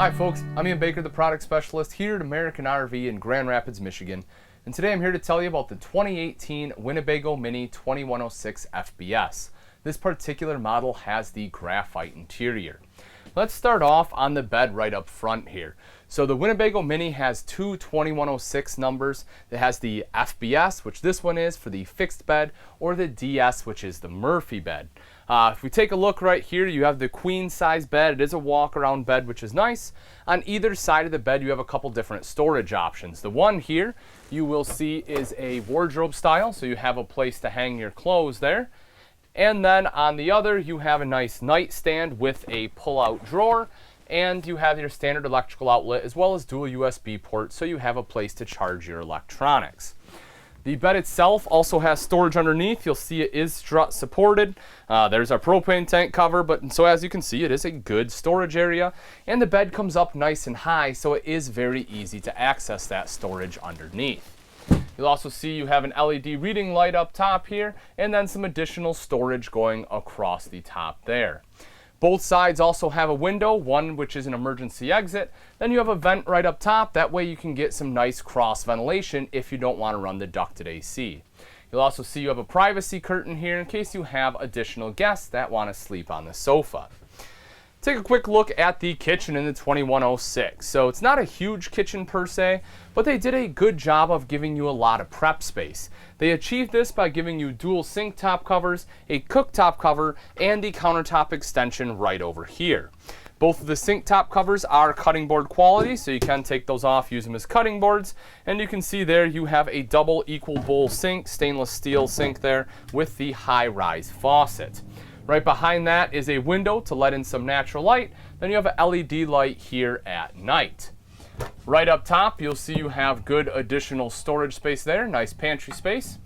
Hi folks, I'm Ian Baker, the product specialist here at American RV in Grand Rapids, Michigan. And today I'm here to tell you about the 2018 Winnebago Mini 2106 FBS. This particular model has the graphite interior. Let's start off on the bed right up front here. So the Winnebago Mini has two 2106 numbers. It has the FBS, which this one is for the fixed bed, or the DS, which is the Murphy bed. If we take a look right here, you have the queen size bed. It is a walk around bed, which is nice. On either side of the bed, you have a couple different storage options. The one here you will see is a wardrobe style, so you have a place to hang your clothes there. And then on the other, you have a nice nightstand with a pull-out drawer, and you have your standard electrical outlet as well as dual USB ports, so you have a place to charge your electronics. The bed itself also has storage underneath. You'll see it is strut supported. There's our propane tank cover, but so as you can see, it is a good storage area, and the bed comes up nice and high, so it is very easy to access that storage underneath. You'll also see you have an LED reading light up top here, and then some additional storage going across the top there. Both sides also have a window, one which is an emergency exit. Then you have a vent right up top. That way you can get some nice cross ventilation if you don't want to run the ducted AC. You'll also see you have a privacy curtain here in case you have additional guests that want to sleep on the sofa. Take a quick look at the kitchen in the 2106. So it's not a huge kitchen per se, but they did a good job of giving you a lot of prep space. They achieved this by giving you dual sink top covers, a cooktop cover, and the countertop extension right over here. Both of the sink top covers are cutting board quality, so you can take those off, use them as cutting boards. And you can see there you have a double equal bowl sink, stainless steel sink there with the high-rise faucet. Right behind that is a window to let in some natural light. Then you have an LED light here at night. Right up top, you'll see you have good additional storage space there, nice pantry space.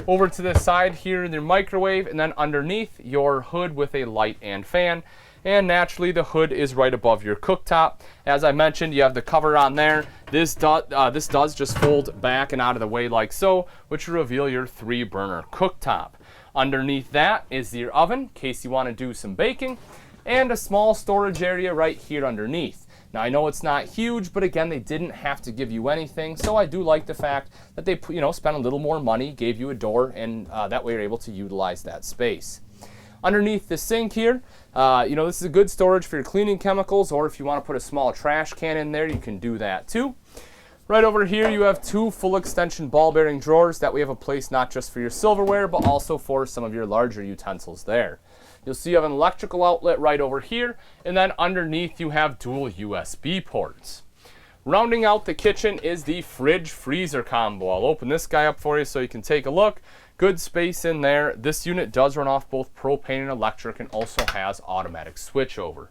Over to the side here, your microwave, and then underneath your hood with a light and fan. And naturally, the hood is right above your cooktop. As I mentioned, you have the cover on there. This does just fold back and out of the way like so, which will reveal your 3-burner cooktop. Underneath that is your oven, in case you want to do some baking, and a small storage area right here underneath. Now I know it's not huge, but again, they didn't have to give you anything, so I do like the fact that they spent a little more money, gave you a door, and that way you're able to utilize that space. Underneath the sink here, this is a good storage for your cleaning chemicals, or if you want to put a small trash can in there, you can do that too. Right over here, you have two full extension ball bearing drawers. That way you have a place not just for your silverware, but also for some of your larger utensils there. You'll see you have an electrical outlet right over here, and then underneath you have dual USB ports. Rounding out the kitchen is the fridge freezer combo. I'll open this guy up for you so you can take a look. Good space in there. This unit does run off both propane and electric and also has automatic switchover.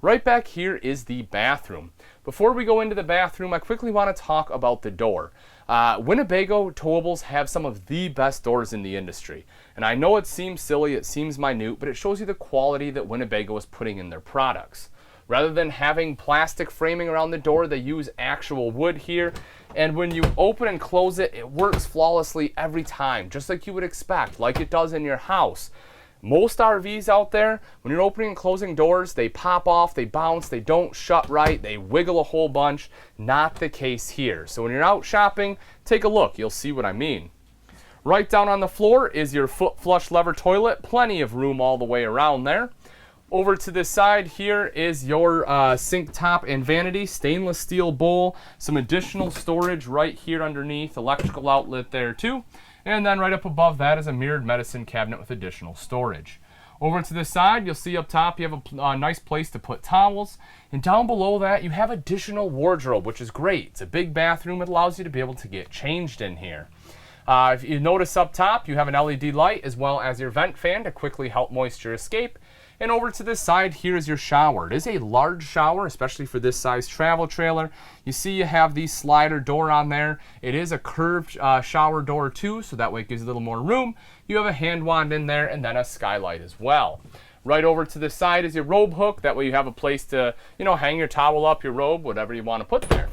Right back here is the bathroom. Before we go into the bathroom, I quickly want to talk about the door. Winnebago towables have some of the best doors in the industry. And I know it seems silly, it seems minute, but it shows you the quality that Winnebago is putting in their products. Rather than having plastic framing around the door, they use actual wood here. And when you open and close it, it works flawlessly every time, just like you would expect, like it does in your house. Most RVs out there, when you're opening and closing doors, they pop off, they bounce, they don't shut right, they wiggle a whole bunch. Not the case here. So when you're out shopping, take a look, you'll see what I mean. Right down on the floor is your foot flush lever toilet, plenty of room all the way around there. Over to this side here is your sink top and vanity, stainless steel bowl, some additional storage right here underneath, electrical outlet there too. And then right up above that is a mirrored medicine cabinet with additional storage. Over to the side, you'll see up top you have a nice place to put towels. And down below that, you have additional wardrobe, which is great. It's a big bathroom. It allows you to be able to get changed in here. If you notice up top, you have an LED light as well as your vent fan to quickly help moisture escape. And over to this side, here is your shower. It is a large shower, especially for this size travel trailer. You see you have the slider door on there. It is a curved shower door too, so that way it gives you a little more room. You have a hand wand in there and then a skylight as well. Right over to the side is your robe hook. That way you have a place to, hang your towel up, your robe, whatever you want to put there.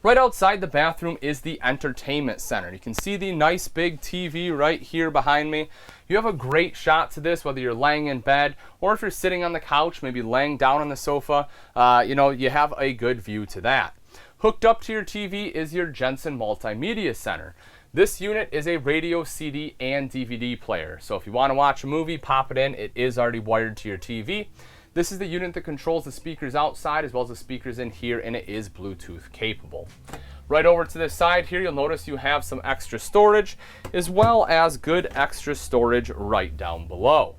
Right outside the bathroom is the entertainment center. You can see the nice big TV right here behind me. You have a great shot to this, whether you're laying in bed or if you're sitting on the couch, maybe laying down on the sofa, you have a good view to that. Hooked up to your TV is your Jensen Multimedia Center. This unit is a radio, CD, and DVD player. So if you want to watch a movie, pop it in. It is already wired to your TV. This is the unit that controls the speakers outside as well as the speakers in here, and it is Bluetooth capable. Right over to this side here, you'll notice you have some extra storage as well as good extra storage right down below.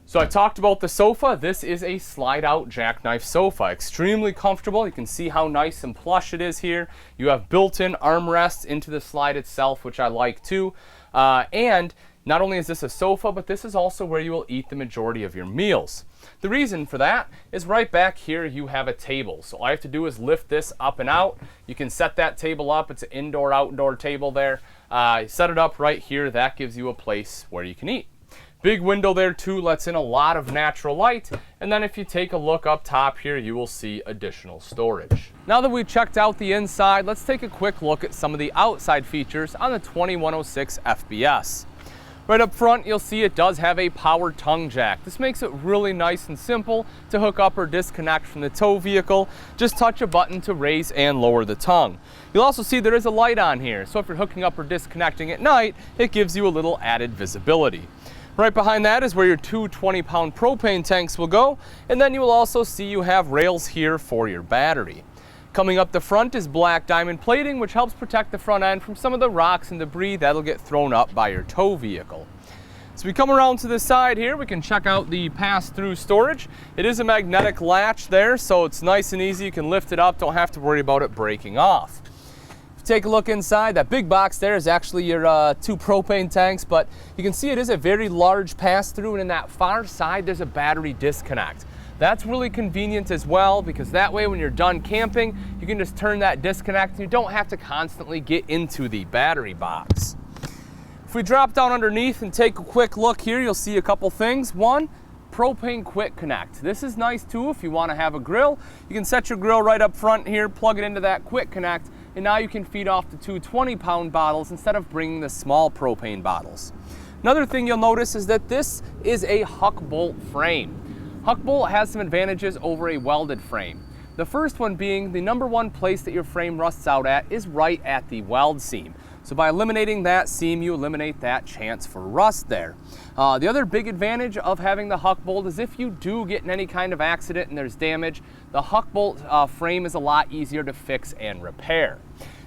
So I talked about the sofa. This is a slide-out jackknife sofa. Extremely comfortable. You can see how nice and plush it is here. You have built-in armrests into the slide itself, which I like too. And not only is this a sofa, but this is also where you will eat the majority of your meals. The reason for that is right back here you have a table. So all I have to do is lift this up and out. You can set that table up. It's an indoor-outdoor table there. Set it up right here. That gives you a place where you can eat. Big window there too, lets in a lot of natural light. And then if you take a look up top here, you will see additional storage. Now that we've checked out the inside, let's take a quick look at some of the outside features on the 2106 FBS. Right up front, you'll see it does have a power tongue jack. This makes it really nice and simple to hook up or disconnect from the tow vehicle. Just touch a button to raise and lower the tongue. You'll also see there is a light on here, so if you're hooking up or disconnecting at night, it gives you a little added visibility. Right behind that is where your two 20-pound propane tanks will go, and then you will also see you have rails here for your battery. Coming up the front is black diamond plating, which helps protect the front end from some of the rocks and debris that'll get thrown up by your tow vehicle. So we come around to the side here, we can check out the pass-through storage. It is a magnetic latch there, so it's nice and easy. You can lift it up, don't have to worry about it breaking off. Take a look inside. That big box there is actually your two propane tanks, but you can see it is a very large pass-through, and in that far side there's a battery disconnect. That's really convenient as well, because that way when you're done camping, you can just turn that disconnect and you don't have to constantly get into the battery box. If we drop down underneath and take a quick look here, you'll see a couple things. One, propane quick connect. This is nice too if you want to have a grill. You can set your grill right up front here, plug it into that quick connect, and now you can feed off the two 20-pound bottles instead of bringing the small propane bottles. Another thing you'll notice is that this is a Huck bolt frame. Huck bolt has some advantages over a welded frame. The first one being the number one place that your frame rusts out at is right at the weld seam. So by eliminating that seam, you eliminate that chance for rust there. The other big advantage of having the Huck bolt is if you do get in any kind of accident and there's damage, the Huck bolt frame is a lot easier to fix and repair.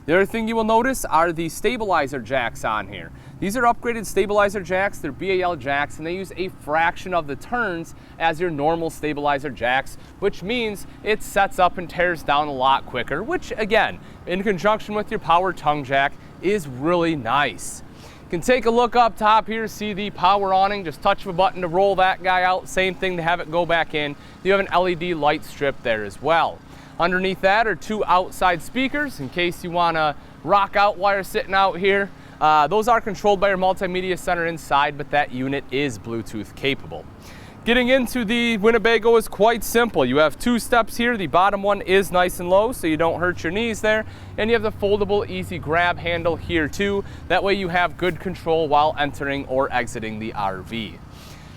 The other thing you will notice are the stabilizer jacks on here. These are upgraded stabilizer jacks. They're BAL jacks, and they use a fraction of the turns as your normal stabilizer jacks, which means it sets up and tears down a lot quicker, which again, in conjunction with your power tongue jack, is really nice. You can take a look up top here, see the power awning, just touch of a button to roll that guy out, same thing to have it go back in. You have an LED light strip there as well. Underneath that are two outside speakers in case you want to rock out while you're sitting out here. Those are controlled by your multimedia center inside, but that unit is Bluetooth capable. Getting into the Winnebago is quite simple. You have two steps here. The bottom one is nice and low, so you don't hurt your knees there. And you have the foldable easy grab handle here too. That way you have good control while entering or exiting the RV.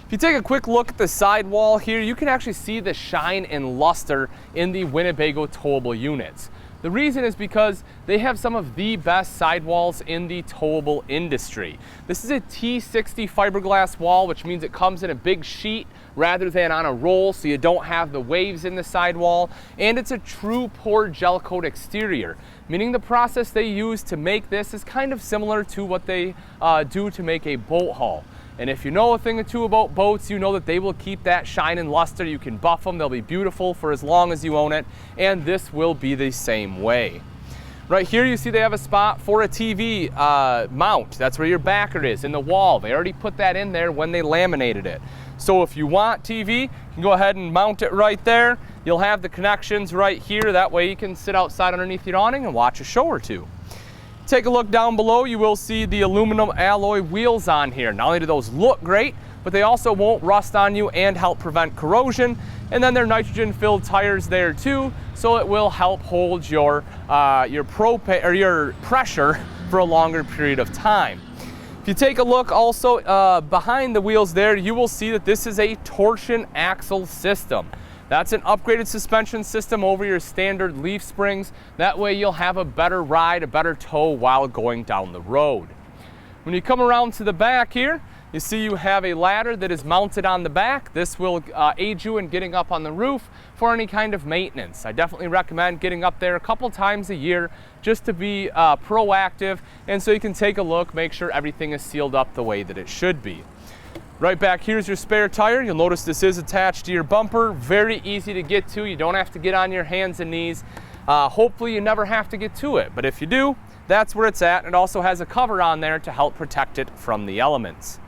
If you take a quick look at the sidewall here, you can actually see the shine and luster in the Winnebago towable units. The reason is because they have some of the best sidewalls in the towable industry. This is a T60 fiberglass wall, which means it comes in a big sheet rather than on a roll, so you don't have the waves in the sidewall. And it's a true pour gel coat exterior, meaning the process they use to make this is kind of similar to what they do to make a boat hull. And if you know a thing or two about boats, you know that they will keep that shine and luster. You can buff them, they'll be beautiful for as long as you own it, and this will be the same way. Right here you see they have a spot for a TV mount. That's where your backer is, in the wall. They already put that in there when they laminated it. So if you want TV, you can go ahead and mount it right there. You'll have the connections right here. That way you can sit outside underneath your awning and watch a show or two. Take a look down below, you will see the aluminum alloy wheels on here. Not only do those look great, but they also won't rust on you and help prevent corrosion. And then they're nitrogen-filled tires there too, so it will help hold your propane or your pressure for a longer period of time. If you take a look also behind the wheels there, you will see that this is a torsion axle system. That's an upgraded suspension system over your standard leaf springs. That way you'll have a better ride, a better tow while going down the road. When you come around to the back here, you see you have a ladder that is mounted on the back. This will aid you in getting up on the roof for any kind of maintenance. I definitely recommend getting up there a couple times a year just to be proactive, and so you can take a look, make sure everything is sealed up the way that it should be. Right back here's your spare tire. You'll notice this is attached to your bumper. Very easy to get to. You don't have to get on your hands and knees. Hopefully you never have to get to it, but if you do, that's where it's at. It also has a cover on there to help protect it from the elements.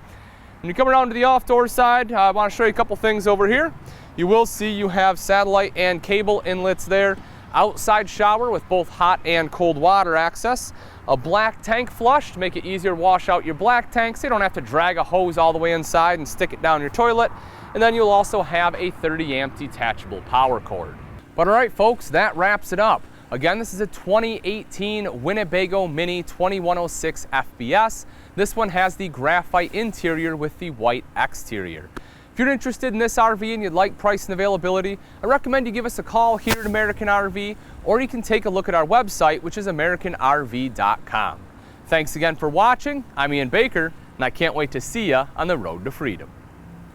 When you come around to the off-door side, I want to show you a couple things over here. You will see you have satellite and cable inlets there, outside shower with both hot and cold water access, a black tank flush to make it easier to wash out your black tank so you don't have to drag a hose all the way inside and stick it down your toilet, and then you'll also have a 30 amp detachable power cord. But all right folks, that wraps it up. Again, this is a 2018 Winnebago Mini 2106 FBS. This one has the graphite interior with the white exterior. If you're interested in this RV and you'd like price and availability, I recommend you give us a call here at American RV, or you can take a look at our website, which is AmericanRV.com. Thanks again for watching. I'm Ian Baker, and I can't wait to see you on the road to freedom.